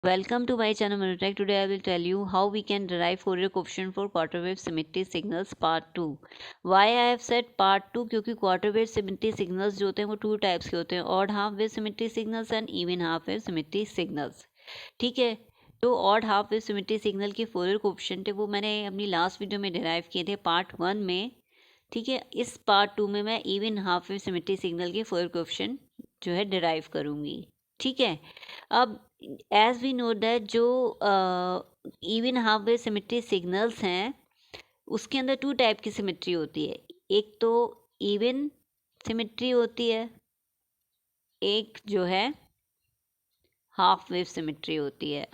Welcome to my channel Monotech. Today I will tell you how we can derive Fourier coefficient for quarter wave symmetry signals part 2. Why I have said part 2? क्योंकि quarter wave symmetry signals जो होते हैं वो two types के होते हैं, odd half wave symmetry signals and even half wave symmetry signals. ठीक है, जो odd half wave symmetry signal के फोरियर कोएफिशिएंट है वो मैंने अपनी लास्ट वीडियो में डिराइव किए थे पार्ट 1 में. ठीक है, इस पार्ट 2 में मैं even half wave symmetry signal के फोरियर कोएफिशिएंट जो है डिराइव करूँगी. ठीक है, अब एज वी नो दैट जो even half wave symmetry signals हैं उसके अंदर टू टाइप की सिमेट्री होती है. एक तो इवन सिमेट्री होती है, एक जो है हाफ वेव सिमेट्री होती है.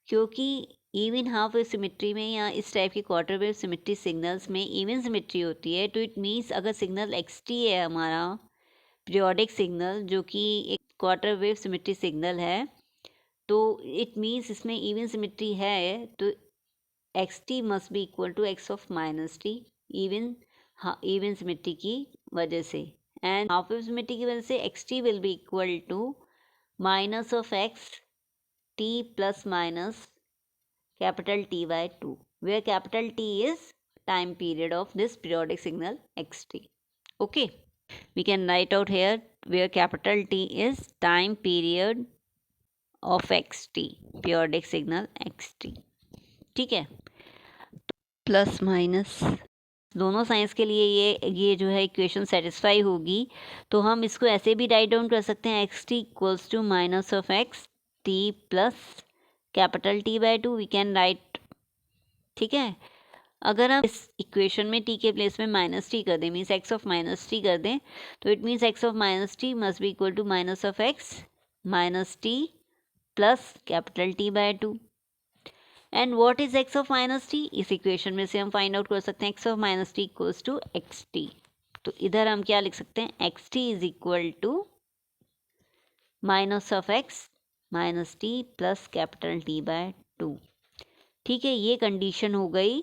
क्योंकि इवन हाफ वेव सिमेट्री में या इस टाइप की क्वार्टर वेव सिमेट्री सिग्नल्स में इवन सिमेट्री होती है, तो इट मीन्स अगर सिग्नल एक्स टी है हमारा पीरियोडिक सिग्नल जो कि एक क्वार्टर वेव सिमेट्री सिग्नल है, तो इट मीन्स इसमें इवन सिमेट्री है, तो x t must be equal to x of minus t even symmetry की वजह से. एंड हाफ वेव सिमेट्री की वजह से x t will be equal to minus of x t plus minus capital T by 2, where capital T is time period of this periodic signal xt. Okay, we can write out here where capital T is time period of xt, periodic signal xt. ठीक है, plus minus दोनों science के लिए ये जो है equation satisfy होगी, तो हम इसको ऐसे भी राइट डाउन कर सकते हैं x t equals to minus of x t plus capital T by 2 we can write. ठीक है, अगर हम इस इक्वेशन में टी के प्लेस में माइनस टी कर दें, means x of minus t कर दें, तो it means x of minus t must be equal to minus of x minus t plus capital T by 2. And what is x of minus t? इस equation में से हम find out कर सकते हैं x of minus t equals to x t. तो इधर हम क्या लिख सकते हैं, x t is equal to minus of x minus t plus capital T by 2. ठीक है, ये कंडीशन हो गई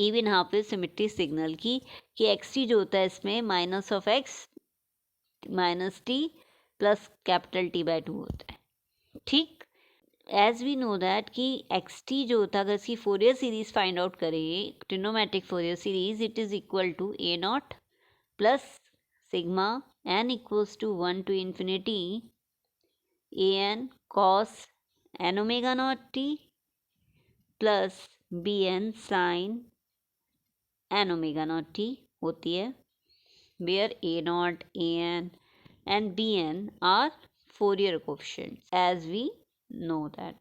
even half wave symmetry signal की कि एक्स टी जो होता है इसमें minus of x minus t plus capital T by 2 होता है. ठीक, एज वी नो दैट कि एक्स टी जो होता है अगर इसकी फोरियर सीरीज फाइंड आउट करें, trigonometric Fourier series, it is equal to A not plus sigma N equals to 1 to infinity A N cos N omega not T plus B N sine N omega not T होती है, where A not A N and B N are Fourier coefficients as we know that.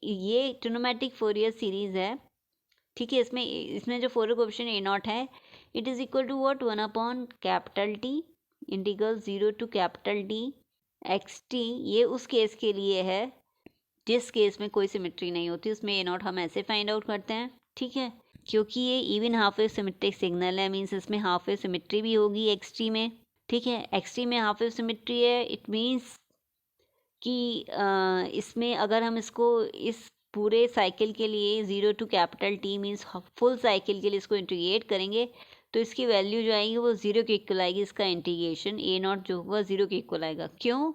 ये trigonometric Fourier series है. ठीक है, इसमें इसमें जो Fourier coefficient a naught है it is equal to what 1 upon capital T integral 0 to capital T x t. ये उस केस के लिए है जिस केस में कोई सिमेट्री नहीं होती, उसमें ए नॉट हम ऐसे फाइंड आउट करते हैं. ठीक है, क्योंकि ये even half wave symmetric signal है, मीन्स इसमें हाफ वेव सिमेट्री भी होगी एक्स टी में. ठीक है, एक्स टी में हाफ वेव सिमेट्री है, इट मीन्स कि इसमें अगर हम इसको इस पूरे साइकिल के लिए 0 to capital T means full cycle के लिए इसको इंटीग्रेट करेंगे तो इसकी वैल्यू जो आएगी वो 0 के इक्वल आएगी. इसका इंटीग्रेशन ए नॉट जो होगा 0 के इक्वल आएगा. क्यों?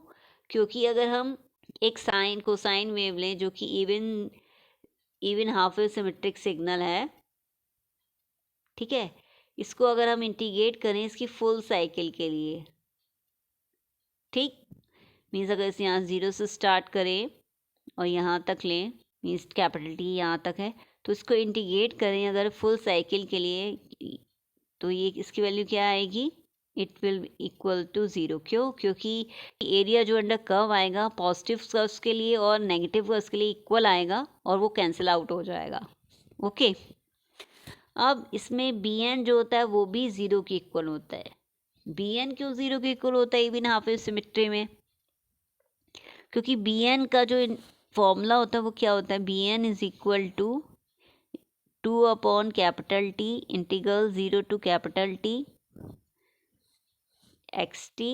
क्योंकि अगर हम एक साइन कोसाइन वेव लें जो कि even half wave symmetric signal है, ठीक है, इसको अगर हम इंटीग्रेट करें इसकी फुल साइकिल के लिए, ठीक, मीन्स अगर इस यहाँ 0 से स्टार्ट करें और यहाँ तक लें, मीन्स कैपिटल टी यहाँ तक है, तो इसको इंटीग्रेट करें अगर फुल साइकिल के लिए, तो ये इसकी वैल्यू क्या आएगी, इट विल इक्वल टू 0. क्यों? क्योंकि एरिया जो अंडर कर्व आएगा पॉजिटिव कर्व्स के लिए और नेगेटिव कर्व्स के लिए इक्वल आएगा और वो कैंसिल आउट हो जाएगा. ओके, अब इसमें बी एन जो होता है वो भी 0 के इक्वल होता है. बी एन क्यों 0 के इक्वल होता है इवन हाफ वेव सिमेट्री में? क्योंकि बी एन का जो फॉर्मूला होता है वो क्या होता है, b n is equal to 2 upon capital T integral 0 to capital T x t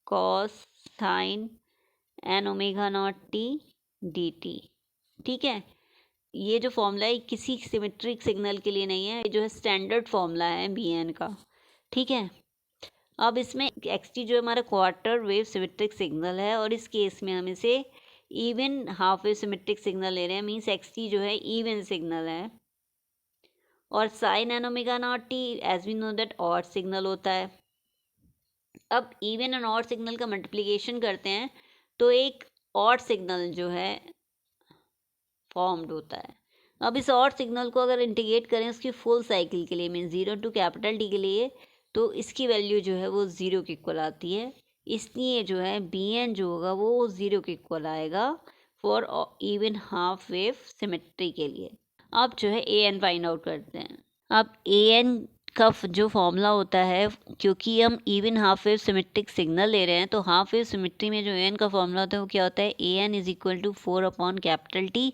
cos sine N omega not t d t. ठीक है, ये जो फॉर्मूला है किसी सिमेट्रिक सिग्नल के लिए नहीं है, ये जो है स्टैंडर्ड फॉर्मूला है बी एन का. ठीक है, अब इसमें xt जो हमारा क्वार्टर वेव सिमेट्रिक सिग्नल है और इस केस में हम इसे even half wave symmetric signal ले रहे हैं, मीन्स xt जो है इवन सिग्नल है। और sine N omega not t as we know that odd signal होता है। अब इवन एंड ऑड सिग्नल का मल्टीप्लिकेशन करते हैं तो एक ऑड सिग्नल जो है फॉर्म्ड होता है। अब इस ऑड सिग्नल को अगर इंटीग्रेट करें उसकी फुल साइकिल के लिए, मीन 0 टू कैपिटल टी के लिए, तो इसकी वैल्यू जो है वो 0 के इक्वल आती है। इसलिए जो है बी एन जो होगा वो 0 के इक्वल आएगा for even half wave symmetry के लिए। अब जो है ए एन फाइंड आउट करते हैं। अब ए एन का जो फॉर्मूला होता है, क्योंकि हम even half wave symmetric signal ले रहे हैं तो हाफ वेव सिमेट्री में जो ए एन का फॉर्मूला होता है वो क्या होता है, a n is equal to 4 upon capital T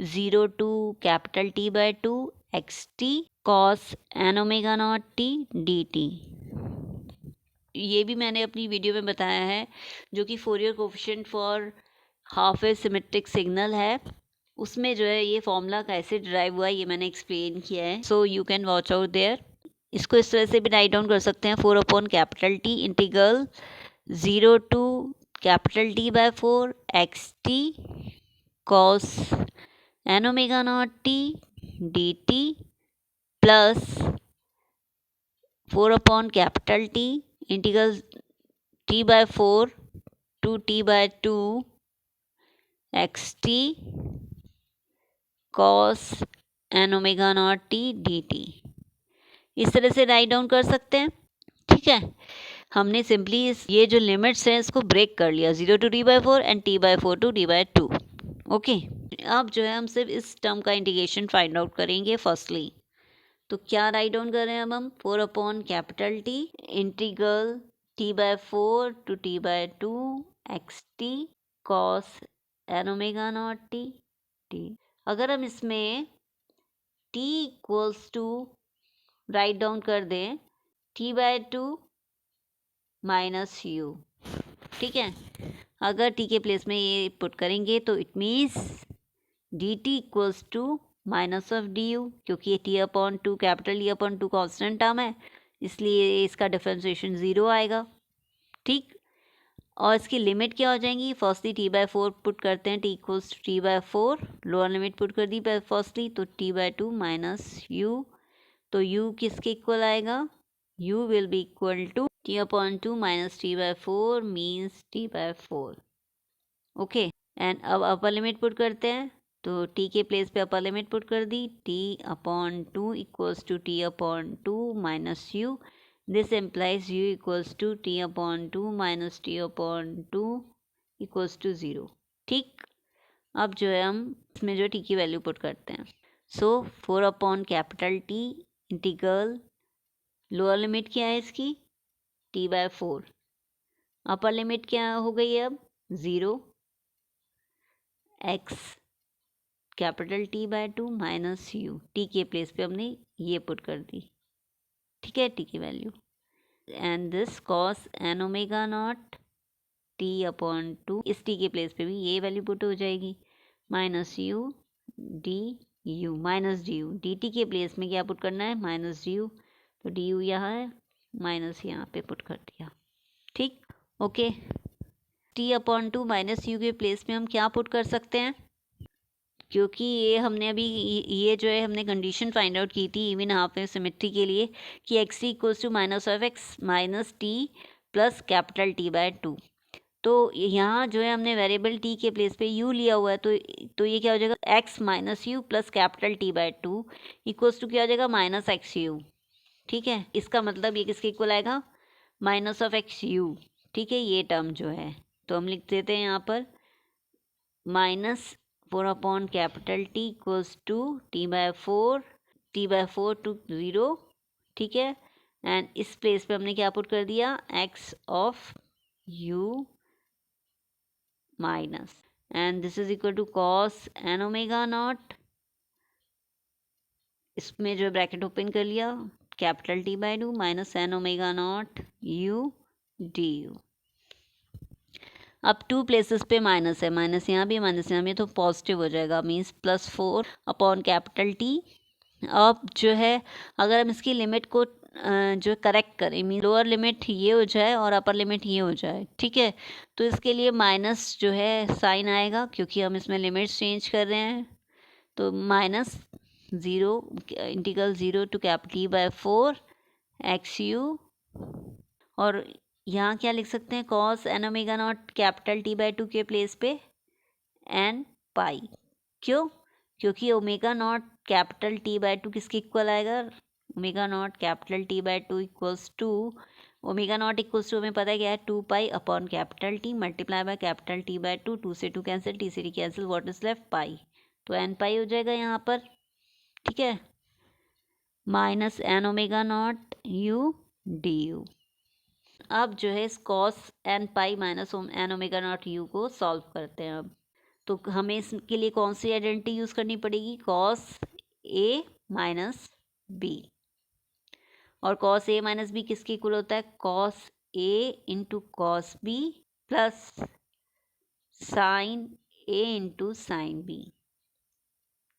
0 to capital T by 2 x t cos N omega not t d t. ये भी मैंने अपनी वीडियो में बताया है, जो कि Fourier coefficient for half wave symmetric signal है, उसमें जो है ये फॉर्मूला कैसे ड्राइव हुआ है ये मैंने एक्सप्लेन किया है, so you can watch out there. इसको इस तरह से भी राइट डाउन कर सकते हैं, 4 upon capital T integral 0 to capital T by 4 x t cos N omega not t d t plus 4 upon capital T integral t by 4 to t by 2 x t cos N omega not t d t. इस तरह से right down कर सकते हैं। ठीक है, हमने simply ये जो लिमिट्स हैं इसको ब्रेक कर लिया, 0 to t by 4 and t by 4 to t by 2। Okay, अब जो है हम सिर्फ इस टर्म का इंटीग्रेशन फाइंड आउट करेंगे फर्स्टली। तो क्या राइट डाउन कर रहे हैं अब हम, 4 upon capital T integral t by 4 to t by 2 x t cos N omega not t t. अगर हम इसमें t equals to write down कर दें t बाय 2 माइनस यू, ठीक है, अगर t के प्लेस में ये पुट करेंगे तो it means d t equals to minus of d u, क्योंकि ये t upon 2 capital E upon 2 constant term है, इसलिए इसका डिफरेंशिएशन 0 आएगा। ठीक, और इसकी लिमिट क्या हो जाएंगी, फर्स्टली टी बाय 4 पुट करते हैं, t equals to t by 4, lower limit put कर दी फर्स्टली, तो टी बाय 2 माइनस यू, तो u किसके इक्वल आएगा, u will be equal to t upon 2 minus t by 4 means t by 4। Okay, and अब upper limit put करते हैं, तो t के प्लेस पे अपर लिमिट पुट कर दी, t upon 2 equals to t upon 2 minus u, this implies u equals to t upon 2 minus t upon 2 equals to 0। ठीक, अब जो है हम इसमें जो t की वैल्यू पुट करते हैं, सो 4 upon capital t integral lower limit क्या है इसकी, t बाय 4, अपर लिमिट क्या हो गई है अब 0 x capital T by 2 minus u, t के प्लेस पे हमने ये पुट कर दी, ठीक है, टी की value, and this cos N omega not t upon 2, इस टी के प्लेस पे भी ये वैल्यू पुट हो जाएगी, minus you d you, minus D you, D T के प्लेस में क्या पुट करना है, माइनस डी यू, तो डी यू यहाँ है, माइनस यहाँ पे पुट कर दिया। ठीक, okay, T upon 2 minus you के प्लेस में हम क्या पुट कर सकते हैं, क्योंकि ये हमने अभी ये जो है हमने कंडीशन फाइंड आउट की थी इवन हाफ वेव सिमेट्री के लिए कि x t equals to minus of x minus t plus capital T by 2, तो यहाँ जो है हमने वेरिएबल t के प्लेस पे u लिया हुआ है, तो ये क्या हो जाएगा, x minus u plus capital t by 2 equals to क्या हो जाएगा, माइनस एक्स यू। ठीक है, इसका मतलब ये किसके इक्वल आएगा, माइनस ऑफ एक्स यू। ठीक है, ये टर्म जो है तो हम लिख देते हैं यहाँ पर minus 4 upon capital T equals to t by 4 to 0। ठीक है, एंड इस प्लेस पे हमने क्या पुट कर दिया, x of u minus, and this is equal to cos N omega naught, इसमें जो ब्रैकेट ओपन कर लिया, capital T by 2 minus n omega naught u d u. अब 2 प्लेसेस पे माइनस है, माइनस यहाँ भी माइनस यहाँ भी, तो पॉजिटिव हो जाएगा, means plus 4 upon capital T. अब जो है अगर हम इसकी लिमिट को जो करेक्ट करें, मीन लोअर लिमिट ये हो जाए और अपर लिमिट ये हो जाए, ठीक है। तो इसके लिए माइनस जो है साइन आएगा क्योंकि हम इसमें लिमिट्स चेंज कर रहे हैं। तो minus zero integral 0 to capital by 4 x u, और यहाँ क्या लिख सकते हैं, cos N omega naught capital T by 2 के प्लेस पे एन पाई। क्यों? क्योंकि omega naught capital T by 2 किसके इक्वल आएगा, omega naught capital T by 2 equals to, omega naught equals to हमें पता है क्या है, 2 pi upon capital T multiply by capital T by 2, 2 से 2 कैंसिल, टी से t cancel, what is left pi, तो एन पाई हो जाएगा यहाँ पर, ठीक है। Minus n omega naught u d u. अब जो है इस cos n pi minus n omega naught u को सॉल्व करते हैं। अब तो हमें इसके लिए कौन सी आइडेंटिटी यूज़ करनी पड़ेगी, कॉस ए माइनस बी, और कॉस ए माइनस बी किसके इक्वल होता है, कॉस ए into cos b plus sine ए इंटू साइन बी,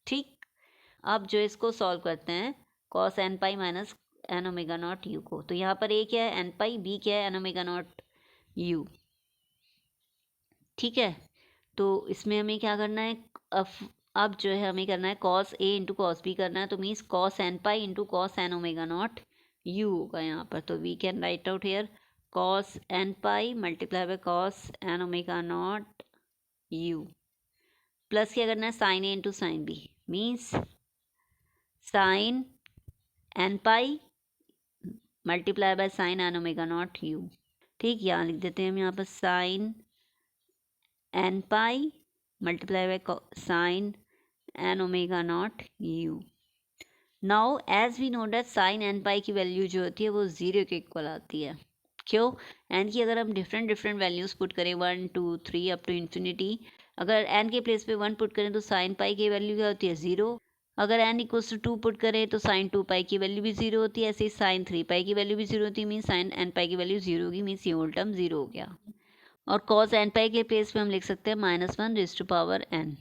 ठीक। अब जो इसको सॉल्व करते हैं cos n pi minus n omega naught u को, तो यहाँ पर ए क्या है, एन पाई, बी क्या है, एन ओमेगा नॉट यू, ठीक है। तो इसमें हमें क्या करना है, अब जो है हमें करना है कॉस ए इंटू कॉस बी करना है, तो means cos n pi into cos N omega naught u होगा यहाँ पर। तो we can write out here cos n pi multiply by cos N omega naught u, plus क्या करना है sine A into sine B, means sine n pi multiply by sine N omega naught u, ठीक। यहाँ लिख देते हैं हम यहाँ पर sign n pi multiply by sine N omega naught u. Now as we know that sine n pi की value जो होती है वो 0 के इक्वल आती है। क्यों? एन की अगर हम डिफरेंट डिफरेंट वैल्यूज़ पुट करें 1 2 3 अप टू इन्फिनिटी, अगर एन के प्लेस पे 1 पुट करें तो साइन पाई की वैल्यू क्या होती है 0, अगर एन इक्वल्स टू 2 पुट करें तो साइन 2 पाई की वैल्यू भी 0 होती है, ऐसे ही साइन 3 पाई की वैल्यू भी 0 होती है, मीन साइन एन पाई की वैल्यू 0 होगी, मीन्स ये होल टर्म 0 हो गया। और कॉस एन पाई के प्लेस पे हम लिख सकते हैं -1 रेज़ टू पावर एन,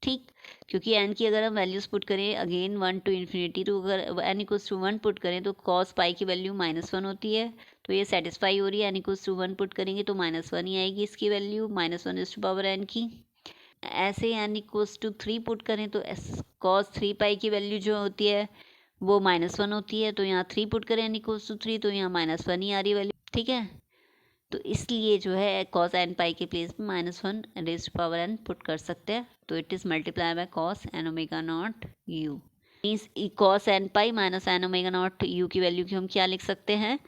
ठीक। क्योंकि एन की अगर हम वैल्यूज़ पुट करें अगेन 1 टू इन्फिनिटी, तो अगर एन इक्वल्स टू 1 पुट करें तो कॉस पाई की वैल्यू -1 होती है, तो ये सेटिस्फाई हो रही है। एन इक्वल्स टू 1 पुट करेंगे तो -1 ही आएगी इसकी value, -1 raise to power n की। ऐसे एन इक्वल्स टू 3 पुट करें तो कॉस 3 पाई की वैल्यू जो होती है वो -1 होती है, तो यहाँ 3 पुट करें एन इक्वल्स टू 3 तो यहाँ -1 ही आ रही वैल्यू, ठीक है। तो इसलिए जो है कॉस एन पाई के प्लेस में -1 raise to power n put कर सकते हैं, तो it is multiply by cos N omega naught u, means cos n pi minus n omega naught u की वैल्यू की हम क्या लिख सकते हैं,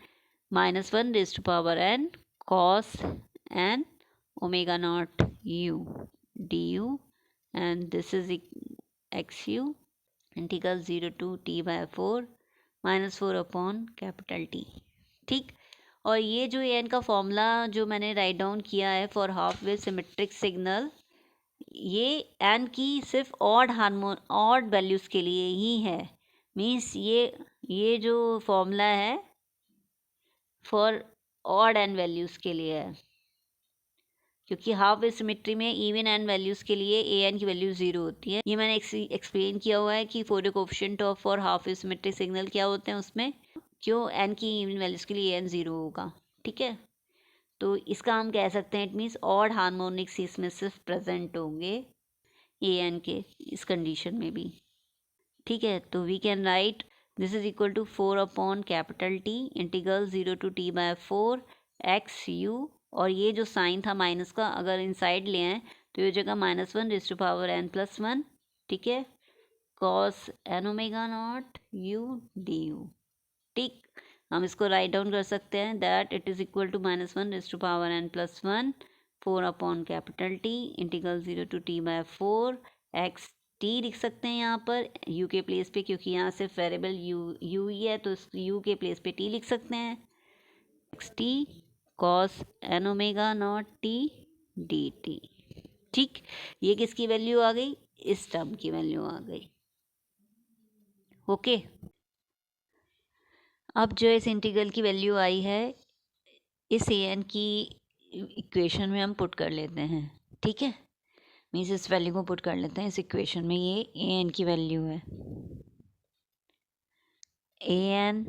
-1 raise to power n cos N omega naught u d u, and this is x u integral 0 to t by 4 -4 upon capital t, ठीक। और ये जो एन का फॉर्मूला जो मैंने राइट डाउन किया है for half wave symmetric signal, ये एन की सिर्फ ऑड वैल्यूज़ के लिए ही है, मीन्स ये जो फॉर्मूला है फॉर ऑड एन वैल्यूज़ के लिए है, क्योंकि हाफ वेव सिमेट्री में इवन एन वैल्यूज़ के लिए ए एन की वैल्यू 0 होती है। ये मैंने एक्सप्लेन किया हुआ है कि Fourier coefficient of for half wave symmetric signal क्या होते हैं उसमें, क्यों एन की इवन वैल्यूज़ के लिए एन 0 होगा, ठीक है। तो इसका हम कह सकते हैं इट मीन्स ऑड हार्मोनिक्स इसमें सिर्फ प्रेजेंट होंगे ए एन के इस कंडीशन में भी, ठीक है। तो we can write this is equal to 4 upon capital T integral 0 to t by 4 x u, और ये जो साइन था माइनस का अगर इनसाइड ले आए तो ये जगह -1 raise to power n plus 1, ठीक है, cos N omega naught u d u, ठीक। हम इसको राइट डाउन कर सकते हैं that it is equal to -1 raise to power n plus 1 4 upon capital T integral 0 to t by 4 x t लिख सकते हैं यहाँ पर u के प्लेस पे, क्योंकि यहाँ सिर्फ वेरिएबल u ही है, तो इस u के प्लेस पे t लिख सकते हैं, x t cos N omega not t d t, ठीक। ये किसकी वैल्यू आ गई, इस टर्म की वैल्यू आ गई, ओके। अब जो इस इंटीग्रल की वैल्यू आई है इस ए एन की इक्वेशन में हम पुट कर लेते हैं, ठीक है, मीन्स इस वैल्यू को पुट कर लेते हैं इस इक्वेशन में, ये ए एन की वैल्यू है, ए एन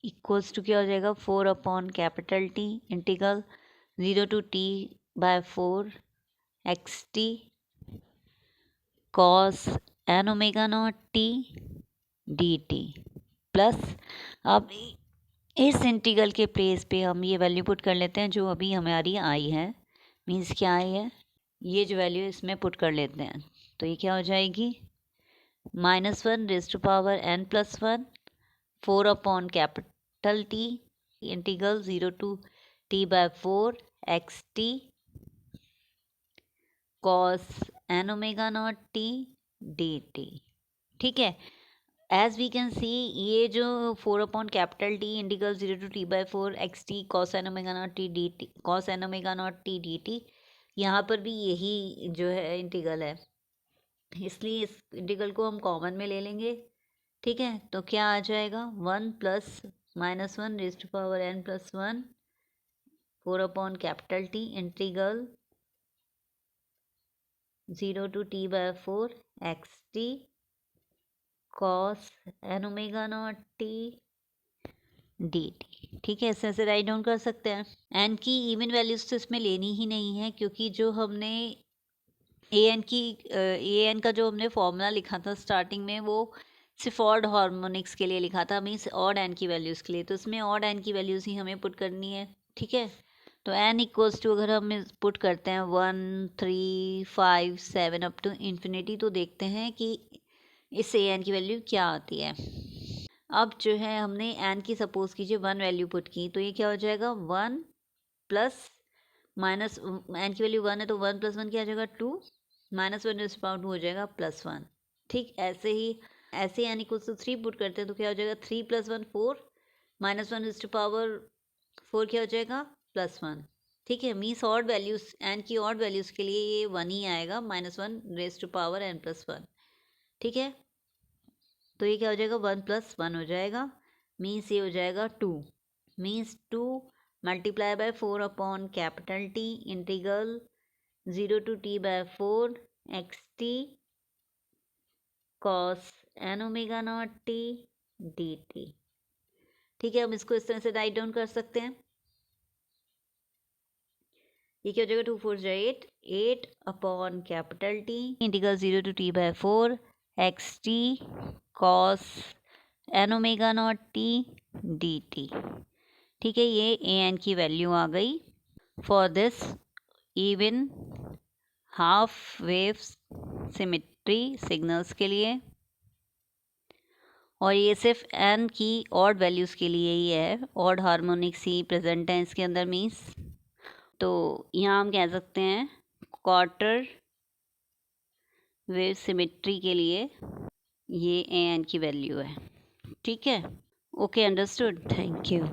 इक्वल्स टू क्या हो जाएगा 4 upon capital T integral 0 to t by 4 x t cos N omega not t d t plus अब इस इंटीग्रल के प्लेस पे हम ये वैल्यू पुट कर लेते हैं जो अभी हमारी आई है, मीन्स क्या आई है, ये जो वैल्यू इसमें पुट कर लेते हैं तो ये क्या हो जाएगी -1 raise to power n plus 1 4 upon capital T integral 0 to t by 4 x t cos N omega not t d t. ठीक है, एज वी कैन सी ये जो 4 upon capital T integral 0 to t by 4 x t cos N omega not t d t cos N omega not t d t, यहाँ पर भी यही जो है इंटीग्रल है, इसलिए इस इंटीग्रल को हम कॉमन में ले लेंगे। ठीक है, तो क्या आ जाएगा 1 plus -1 raise to power n plus 1 4 upon capital T integral 0 to t by 4 x t cos N omega not t d t. ठीक है, ऐसे राइट डाउन कर सकते हैं। एन की इवन वैल्यूज तो इसमें लेनी ही नहीं है क्योंकि जो हमने ए एन का जो हमने फॉर्मूला लिखा था स्टार्टिंग में वो सिर्फ ऑड हार्मोनिक्स के लिए लिखा था, मीन्स ऑड एन की वैल्यूज़ के लिए, तो इसमें ऑड एन की वैल्यूज़ ही हमें पुट करनी है। ठीक है, तो एन इक्वल्स टू अगर हम पुट करते हैं 1 3 5 7 अप टू इन्फिनिटी तो देखते हैं कि इस ए एन की वैल्यू क्या आती है। अब जो है हमने एन की सपोज कीजिए 1 वैल्यू पुट की तो ये क्या हो जाएगा 1 प्लस माइनस एन की वैल्यू 1 है तो 1 प्लस 1 क्या हो जाएगा 2 -1 रेज़ टू पावर 2 हो जाएगा +1। ठीक, ऐसे एन इक्वल्स टू 3 पुट करते हैं तो क्या हो जाएगा 3 + 1 4 -1 रेज़ टू पावर 4 क्या हो जाएगा +1। ठीक है, मीन्स ऑड वैल्यूज एन की ऑड वैल्यूज़ के लिए ये 1 ही आएगा -1 raise to power n plus 1। ठीक है, तो ये क्या हो जाएगा 1 + 1 हो जाएगा, मीन्स ये हो जाएगा 2, means 2 multiply by 4 upon capital T integral 0 to t by 4 x t cos N omega not t d t. ठीक है, हम इसको इस तरह से राइट डाउन कर सकते हैं। ये क्या हो जाएगा 2 4 8 8 upon capital T integral 0 to t by 4 x t cos N omega not t d t. ठीक है, ये ए एन की वैल्यू आ गई for this even half wave symmetry signals के लिए, और ये सिर्फ एन की ऑड वैल्यूज़ के लिए ही है, ऑड हार्मोनिक्स ही प्रेजेंट है इसके अंदर मीन्स। तो यहाँ हम कह सकते हैं क्वार्टर वेव सिमेट्री के लिए ये ए एन की वैल्यू है। ठीक है, ओके, अंडरस्टूड, थैंक यू।